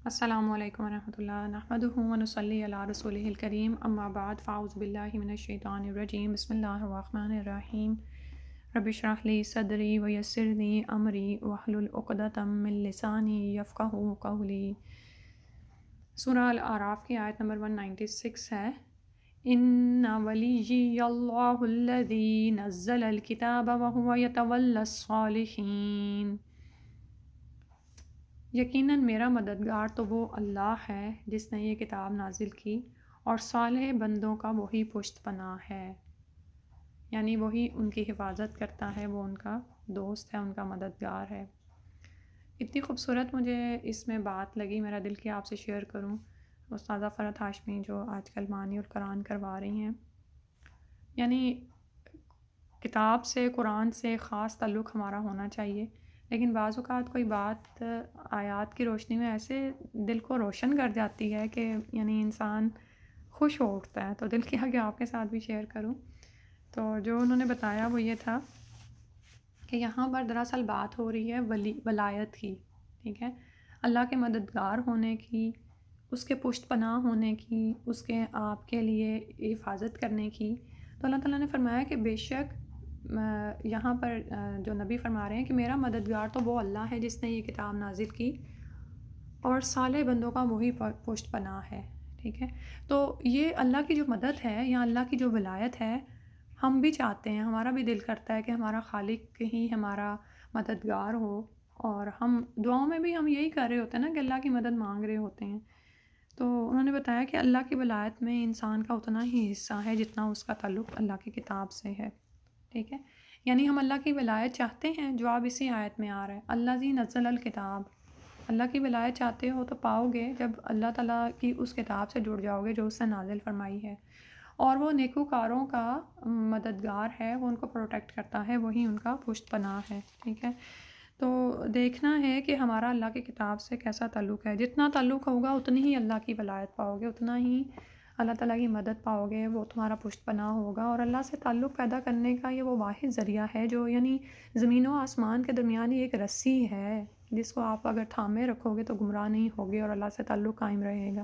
السلام علیکم ورحمۃ اللہ نحمدہ ونصلی علی رسولہ الکریم اما بعد فاعوذ باللہ من الشیطان الرجیم بسم اللہ الرحمن الرحیم رب اشرح لی صدری ویسر لی امری واحلل عقدۃ من لسانی یفقہوا قولی۔ سورہ الاعراف کی آیت نمبر 196 ہے، ان ولیی اللہ الذی نزل الکتاب وہو یتولی الصالحین، یقیناً میرا مددگار تو وہ اللہ ہے جس نے یہ کتاب نازل کی، اور صالح بندوں کا وہی پشت پناہ ہے، یعنی وہی ان کی حفاظت کرتا ہے، وہ ان کا دوست ہے، ان کا مددگار ہے۔ اتنی خوبصورت مجھے اس میں بات لگی، میرا دل کیا آپ سے شیئر کروں۔ استاذہ فرحت ہاشمی جو آج کل معنی القرآن کروا رہی ہیں، یعنی کتاب سے، قرآن سے خاص تعلق ہمارا ہونا چاہیے، لیکن بعض اوقات کوئی بات آیات کی روشنی میں ایسے دل کو روشن کر جاتی ہے کہ یعنی انسان خوش ہو اٹھتا ہے، تو دل کیا کہ آپ کے ساتھ بھی شیئر کروں۔ تو جو انہوں نے بتایا وہ یہ تھا کہ یہاں پر دراصل بات ہو رہی ہے ولایت کی، ٹھیک ہے، اللہ کے مددگار ہونے کی، اس کے پشت پناہ ہونے کی، اس کے آپ کے لیے حفاظت کرنے کی۔ تو اللہ تعالیٰ نے فرمایا کہ بے شک یہاں پر جو نبی فرما رہے ہیں کہ میرا مددگار تو وہ اللہ ہے جس نے یہ کتاب نازل کی، اور صالح بندوں کا وہی پشت پناہ ہے، ٹھیک ہے۔ تو یہ اللہ کی جو مدد ہے یا اللہ کی جو ولایت ہے، ہم بھی چاہتے ہیں، ہمارا بھی دل کرتا ہے کہ ہمارا خالق ہی ہمارا مددگار ہو، اور ہم دعاؤں میں بھی ہم یہی کر رہے ہوتے ہیں نا کہ اللہ کی مدد مانگ رہے ہوتے ہیں۔ تو انہوں نے بتایا کہ اللہ کی ولایت میں انسان کا اتنا ہی حصہ ہے جتنا اس کا تعلق اللہ کی کتاب سے ہے، ٹھیک ہے۔ یعنی ہم اللہ کی ولایت چاہتے ہیں، جواب اسی آیت میں آ رہا ہے، اللہ ذی نزل الکتاب، اللہ کی ولایت چاہتے ہو تو پاؤ گے جب اللہ تعالیٰ کی اس کتاب سے جڑ جاؤ گے جو اس نے نازل فرمائی ہے، اور وہ نیکوکاروں کا مددگار ہے، وہ ان کو پروٹیکٹ کرتا ہے، وہی ان کا پشت پناہ ہے، ٹھیک ہے۔ تو دیکھنا ہے کہ ہمارا اللہ کی کتاب سے کیسا تعلق ہے، جتنا تعلق ہوگا اتنی ہی اللہ کی ولایت پاؤ گے، اتنا ہی اللہ تعالیٰ کی مدد پاؤ گے، وہ تمہارا پشت پناہ ہوگا، اور اللہ سے تعلق پیدا کرنے کا یہ وہ واحد ذریعہ ہے جو یعنی زمین و آسمان کے درمیان ہی ایک رسی ہے جس کو آپ اگر تھامے رکھو گے تو گمراہ نہیں ہوگے اور اللہ سے تعلق قائم رہے گا،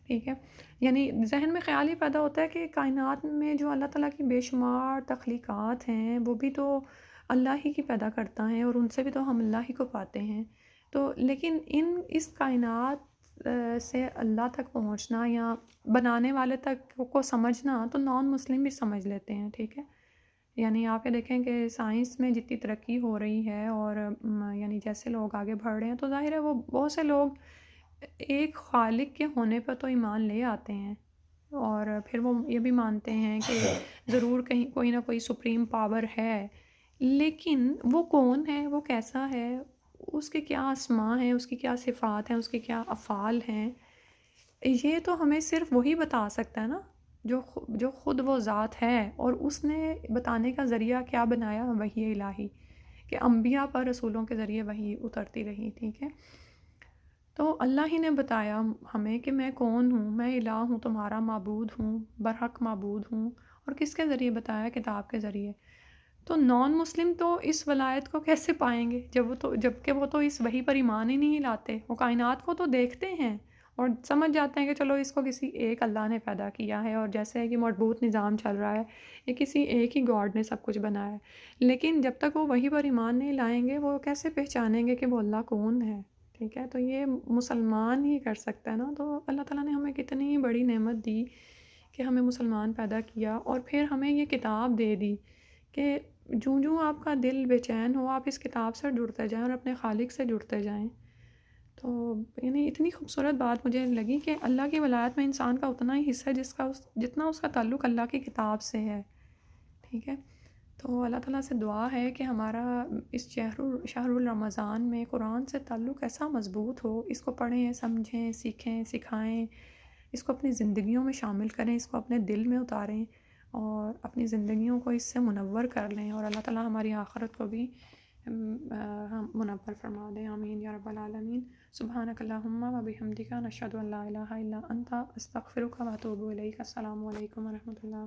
ٹھیک ہے۔ یعنی ذہن میں خیال ہی پیدا ہوتا ہے کہ کائنات میں جو اللہ تعالیٰ کی بے شمار تخلیقات ہیں وہ بھی تو اللہ ہی کی پیدا کرتا ہے، اور ان سے بھی تو ہم اللہ ہی کو پاتے ہیں۔ تو لیکن اس کائنات سے اللہ تک پہنچنا یا بنانے والے تک کو سمجھنا تو نان مسلم بھی سمجھ لیتے ہیں، ٹھیک ہے۔ یعنی آپ یہ دیکھیں کہ سائنس میں جتنی ترقی ہو رہی ہے، اور یعنی جیسے لوگ آگے بڑھ رہے ہیں، تو ظاہر ہے وہ بہت سے لوگ ایک خالق کے ہونے پر تو ایمان لے آتے ہیں، اور پھر وہ یہ بھی مانتے ہیں کہ ضرور کہیں کوئی نہ کوئی سپریم پاور ہے، لیکن وہ کون ہے، وہ کیسا ہے، اس کے کیا اسماء ہیں، اس کی کیا صفات ہیں، اس کے کیا افعال ہیں، یہ تو ہمیں صرف وہی بتا سکتا ہے نا جو خود وہ ذات ہے، اور اس نے بتانے کا ذریعہ کیا بنایا، وحی الہی، کہ انبیاء پر رسولوں کے ذریعے وحی اترتی رہی، ٹھیک ہے۔ تو اللہ ہی نے بتایا ہمیں کہ میں کون ہوں، میں الہ ہوں، تمہارا معبود ہوں، برحق معبود ہوں، اور کس کے ذریعے بتایا، کتاب کے ذریعے۔ تو نان مسلم تو اس ولایت کو کیسے پائیں گے جبکہ وہ تو اس وحی پر ایمان ہی نہیں لاتے، وہ کائنات کو تو دیکھتے ہیں اور سمجھ جاتے ہیں کہ چلو اس کو کسی ایک اللہ نے پیدا کیا ہے، اور جیسے ہے کہ مربوط نظام چل رہا ہے، یہ کسی ایک ہی گاڈ نے سب کچھ بنایا ہے، لیکن جب تک وہ وحی پر ایمان نہیں لائیں گے وہ کیسے پہچانیں گے کہ وہ اللہ کون ہے، ٹھیک ہے۔ تو یہ مسلمان ہی کر سکتا ہے نا۔ تو اللہ تعالیٰ نے ہمیں کتنی بڑی نعمت دی کہ ہمیں مسلمان پیدا کیا، اور پھر ہمیں یہ کتاب دے دی کہ جوں آپ کا دل بے چین ہو، آپ اس کتاب سے جڑتے جائیں اور اپنے خالق سے جڑتے جائیں۔ تو یعنی اتنی خوبصورت بات مجھے لگی کہ اللہ کی ولایت میں انسان کا اتنا ہی حصہ ہے جتنا اس کا تعلق اللہ کی کتاب سے ہے، ٹھیک ہے۔ تو اللہ تعالیٰ سے دعا ہے کہ ہمارا اس شہر الرمضان میں قرآن سے تعلق ایسا مضبوط ہو، اس کو پڑھیں، سمجھیں، سیکھیں، سکھائیں، اس کو اپنی زندگیوں میں شامل کریں، اس کو اپنے دل میں اتاریں، اور اپنی زندگیوں کو اس سے منور کر لیں، اور اللہ تعالیٰ ہماری آخرت کو بھی منور فرما دیں، آمین یا رب العالمین۔ سبحانک اللہم و بحمدک، نشہد ان لا الہ الا انت، استغفرک و اتوب الیک۔ السلام علیکم و رحمۃ اللہ۔